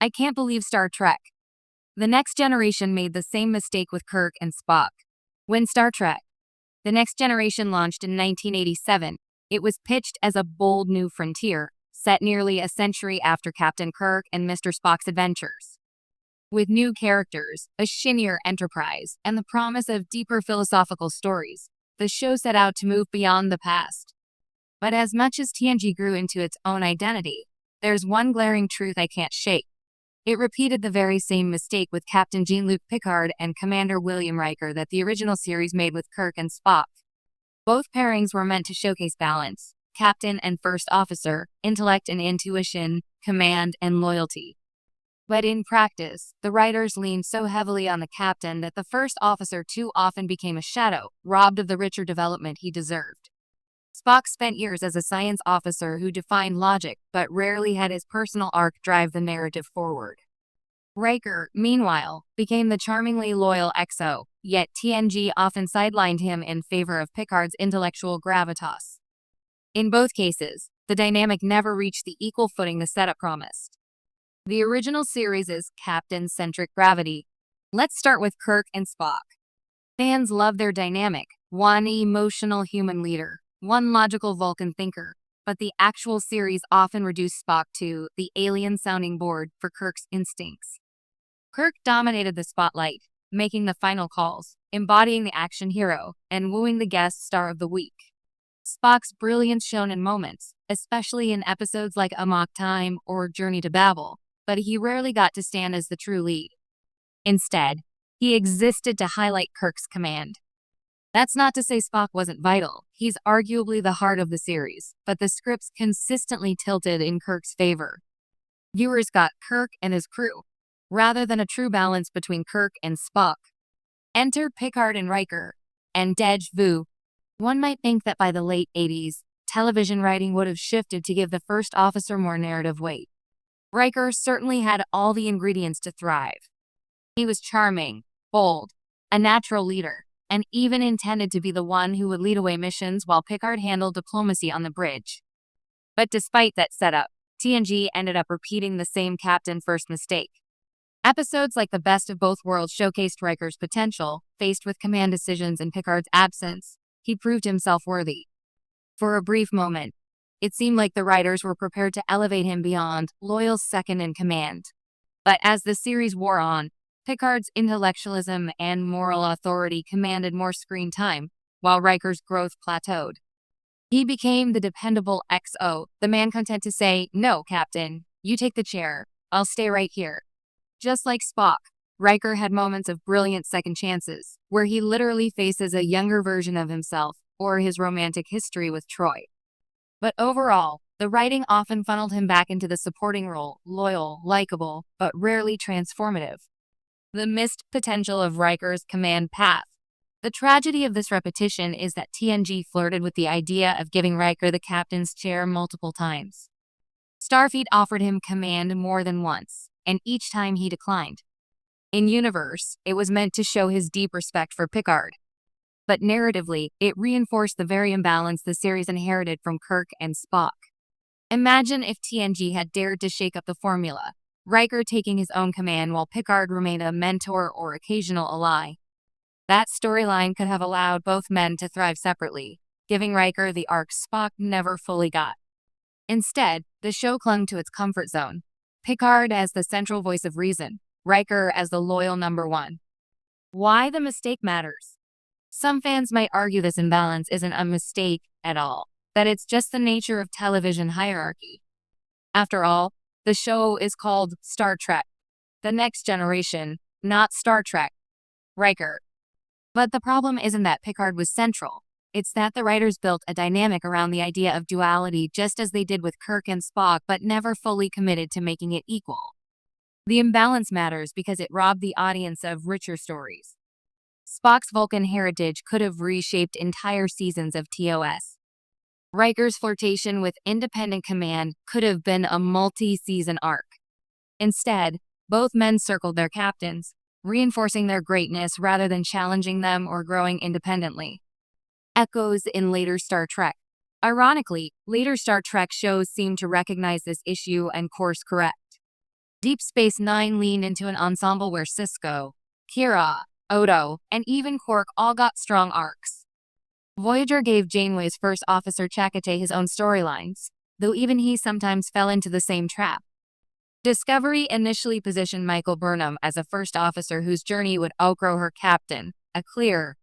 I can't believe Star Trek. The Next Generation made the same mistake with Kirk and Spock. When Star Trek, The Next Generation launched in 1987, it was pitched as a bold new frontier, set nearly a century after Captain Kirk and Mr. Spock's adventures. With new characters, a shinier enterprise, and the promise of deeper philosophical stories, the show set out to move beyond the past. But as much as TNG grew into its own identity, there's one glaring truth I can't shake. It repeated the very same mistake with Captain Jean-Luc Picard and Commander William Riker that the original series made with Kirk and Spock. Both pairings were meant to showcase balance, captain and first officer, intellect and intuition, command and loyalty. But in practice, the writers leaned so heavily on the captain that the first officer too often became a shadow, robbed of the richer development he deserved. Spock spent years as a science officer who defined logic, but rarely had his personal arc drive the narrative forward. Riker, meanwhile, became the charmingly loyal XO, yet TNG often sidelined him in favor of Picard's intellectual gravitas. In both cases, the dynamic never reached the equal footing the setup promised. The original series is captain-centric gravity. Let's start with Kirk and Spock. Fans love their dynamic, one emotional human leader, one logical Vulcan thinker, but the actual series often reduced Spock to the alien sounding board for Kirk's instincts. Kirk dominated the spotlight, making the final calls, embodying the action hero, and wooing the guest star of the week. Spock's brilliance shone in moments, especially in episodes like Amok Time or Journey to Babel, but he rarely got to stand as the true lead. Instead, he existed to highlight Kirk's command. That's not to say Spock wasn't vital. He's arguably the heart of the series, but the scripts consistently tilted in Kirk's favor. Viewers got Kirk and his crew, rather than a true balance between Kirk and Spock. Enter Picard and Riker, and Dej Vu. One might think that by the late 80s, television writing would have shifted to give the first officer more narrative weight. Riker certainly had all the ingredients to thrive. He was charming, bold, a natural leader, and even intended to be the one who would lead away missions while Picard handled diplomacy on the bridge. But despite that setup, TNG ended up repeating the same captain-first mistake. Episodes like The Best of Both Worlds showcased Riker's potential. Faced with command decisions in Picard's absence, he proved himself worthy. For a brief moment, it seemed like the writers were prepared to elevate him beyond loyal second-in-command. But as the series wore on, Picard's intellectualism and moral authority commanded more screen time, while Riker's growth plateaued. He became the dependable XO, the man content to say, "No, Captain, you take the chair. I'll stay right here." Just like Spock, Riker had moments of brilliant second chances, where he literally faces a younger version of himself, or his romantic history with Troy. But overall, the writing often funneled him back into the supporting role, loyal, likable, but rarely transformative. The missed potential of Riker's command path. The tragedy of this repetition is that TNG flirted with the idea of giving Riker the captain's chair multiple times. Starfleet offered him command more than once, and each time he declined. In universe, it was meant to show his deep respect for Picard. But narratively, it reinforced the very imbalance the series inherited from Kirk and Spock. Imagine if TNG had dared to shake up the formula, Riker taking his own command while Picard remained a mentor or occasional ally. That storyline could have allowed both men to thrive separately, giving Riker the arc Spock never fully got. Instead, the show clung to its comfort zone, Picard as the central voice of reason, Riker as the loyal number one. Why the mistake matters? Some fans might argue this imbalance isn't a mistake at all, that it's just the nature of television hierarchy. After all, the show is called Star Trek, The Next Generation, not Star Trek, Riker. But the problem isn't that Picard was central. It's that the writers built a dynamic around the idea of duality just as they did with Kirk and Spock, but never fully committed to making it equal. The imbalance matters because it robbed the audience of richer stories. Spock's Vulcan heritage could have reshaped entire seasons of TOS. Riker's flirtation with independent command could have been a multi-season arc. Instead, both men circled their captains, reinforcing their greatness rather than challenging them or growing independently. Echoes in later Star Trek. Ironically, later Star Trek shows seem to recognize this issue and course correct. Deep Space Nine leaned into an ensemble where Sisko, Kira, Odo, and even Quark all got strong arcs. Voyager gave Janeway's first officer Chakotay his own storylines, though even he sometimes fell into the same trap. Discovery initially positioned Michael Burnham as a first officer whose journey would outgrow her captain, a clear,